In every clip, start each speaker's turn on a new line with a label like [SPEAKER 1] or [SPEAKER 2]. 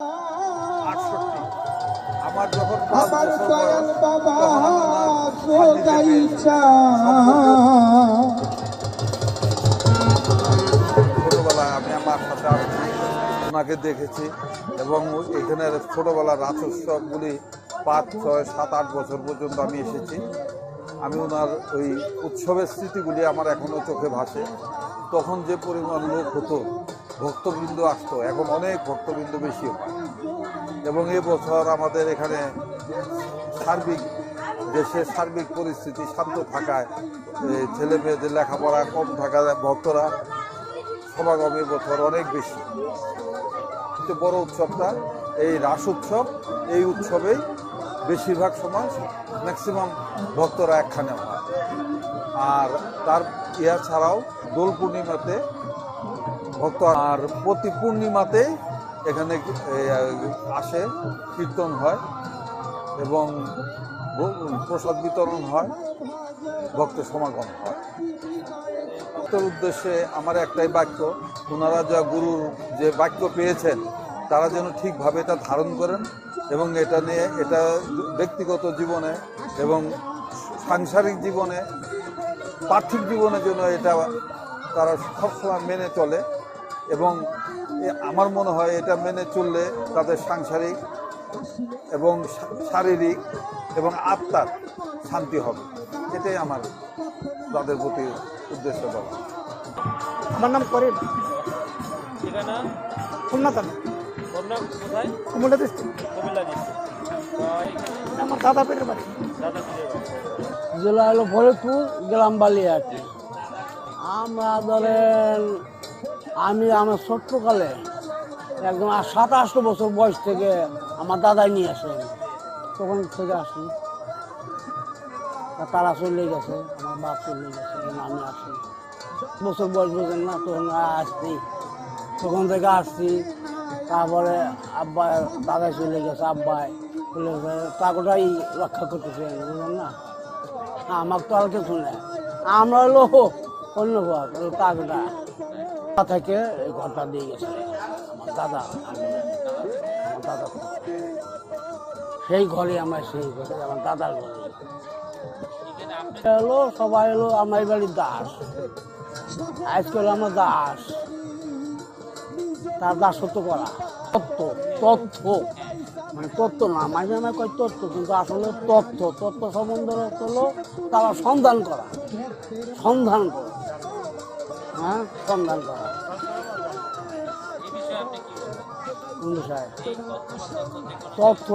[SPEAKER 1] 68 আমার যখন 5
[SPEAKER 2] আমার
[SPEAKER 1] বছর
[SPEAKER 2] দয়াল
[SPEAKER 1] বয়স
[SPEAKER 2] বাবা
[SPEAKER 1] তখন আমি ওনার
[SPEAKER 2] গাইছা
[SPEAKER 1] ছোটবেলায় আমি আমার সাথে আসছি, ওনাকে দেখেছি এবং এখানের ছোটবেলার রাসোৎসবগুলি 5, 6, 7, 8 বছর পর্যন্ত আমি এসেছি। আমি ওনার ওই উৎসবের স্মৃতিগুলি আমার এখনও চোখে ভাসে। তখন যে পরিমাণ লোক হতো, ভক্তবৃন্দ আসতো, এখন অনেক ভক্তবৃন্দ বেশি হয়। এবং এবছর আমাদের এখানে দেশের সার্বিক পরিস্থিতি শান্ত থাকায় ছেলে মেয়েদের লেখাপড়া কম থাকায় ভক্তরা সমাগম এবছর অনেক বেশি। কিন্তু বড় উৎসবটা এই রাস উৎসব, এই উৎসবেই বেশিরভাগ সময় ম্যাক্সিমাম ভক্তরা একখানে হয়। আর তার ছাড়াও দোল পূর্ণিমাতে ভক্ত, আর প্রতি পূর্ণিমাতে এখানে আসে, কীর্তন হয় এবং প্রসাদ বিতরণ হয়, ভক্ত সমাগম হয়। ভক্তের উদ্দেশ্যে আমার একটাই বাক্য, ওনারা যা গুরুর যে বাক্য পেয়েছেন তারা যেন ঠিকভাবে এটা ধারণ করেন এবং এটা নিয়ে এটা ব্যক্তিগত জীবনে এবং সাংসারিক জীবনে, পার্থিব জীবনে যেন এটা তারা সবসময় মেনে চলে। এবং আমার মনে হয় এটা মেনে চললে তাদের সাংসারিক এবং শারীরিক এবং আত্মার শান্তি হবে। এটাই আমার তাদের প্রতি উদ্দেশ্য বলা।
[SPEAKER 2] আমার নাম করিম, খুলনা থানা, কুমিল্লা ডিস্ট্রিক্ট। আমার দাদা পেটের বাড়ি জেলা হলো ফরিদপুর, গ্রাম বালিয়াটি। আমরা ধরেন আমার ছোট্টকালে একদম 27 বছর বয়স থেকে আমার দাদাই নিয়ে আসেন, তখন থেকে আসি। তারা চলে গেছে, আমার বাপ চলে গেছে, আমি আসি বছর বয়স বোঝেন না, তখন আসছি, তখন থেকে আসছি। তারপরে আব্বা দাদাই চলে গেছে, আব্বাই চলে গেছে, টাকাটাই রক্ষা করতেছে, বুঝলেন না। আমার তো আর কিছু নেই, আমরা হলো অন্য ঘর টাকাটা থেকে এই ঘরটা দিয়ে গেছে আমার দাদা। আমার দাদা সেই ঘরে আমার সেই ঘরে আমার দাদার ঘরে এলো, সবাই এলো আমার বাড়ির দাস। আজকে হলো আমার দাস, তার দাসত্ব করা তথ্য মানে তত্ত্ব না, মাঝে মাঝে কয় তথ্য, কিন্তু আসলে তথ্য সম্বন্ধে হলো তারা সন্ধান করা, হ্যাঁ সন্ধান করা। তথ্য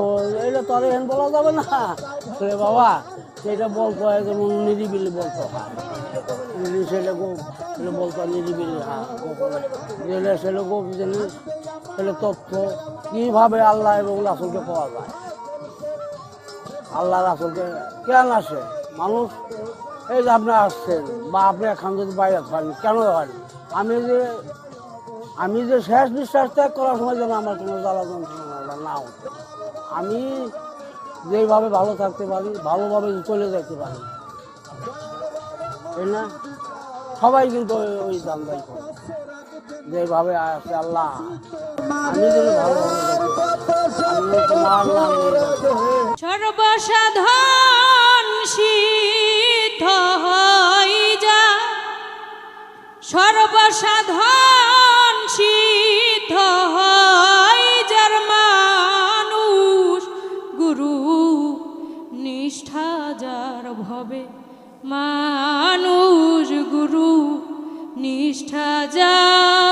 [SPEAKER 2] এটা তো আর এখন বলা যাবে না বাবা, সেটা বলতে হয় যেমন নিরিবিলি বলতে হয়, ছেলে বলতে হয় নিরিবিলি, হ্যাঁ ছেলে জিনিস ছেলে তথ্য কিভাবে আল্লাহ এবং রাসূলকে পাওয়া যায়। আল্লাহ রাসূলকে কেন আসে মানুষ, এই যে আপনি আসছেন বা আপনি এখন যদি বাইরে থাকেন কেন হয়, আমি যে শেষ নিঃশ্বাস ত্যাগ করার সময় যেন আমার কোনো জ্বালা যন্ত্রণা না হতো, আমি যেইভাবে ভালো থাকতে পারি, ভালোভাবে চলে যেতে পারি, তাই না? সবাই কিন্তু ওই দান্দাই করে, যেভাবে আছে আল্লাহ আমি যেন ভালোভাবে
[SPEAKER 3] সর্বসাধন সিদ্ধ হই যা, সর্বসাধন সিদ্ধ হই যার মানুষ গুরু নিষ্ঠা যার ভবে, মানুষ গুরু নিষ্ঠা যার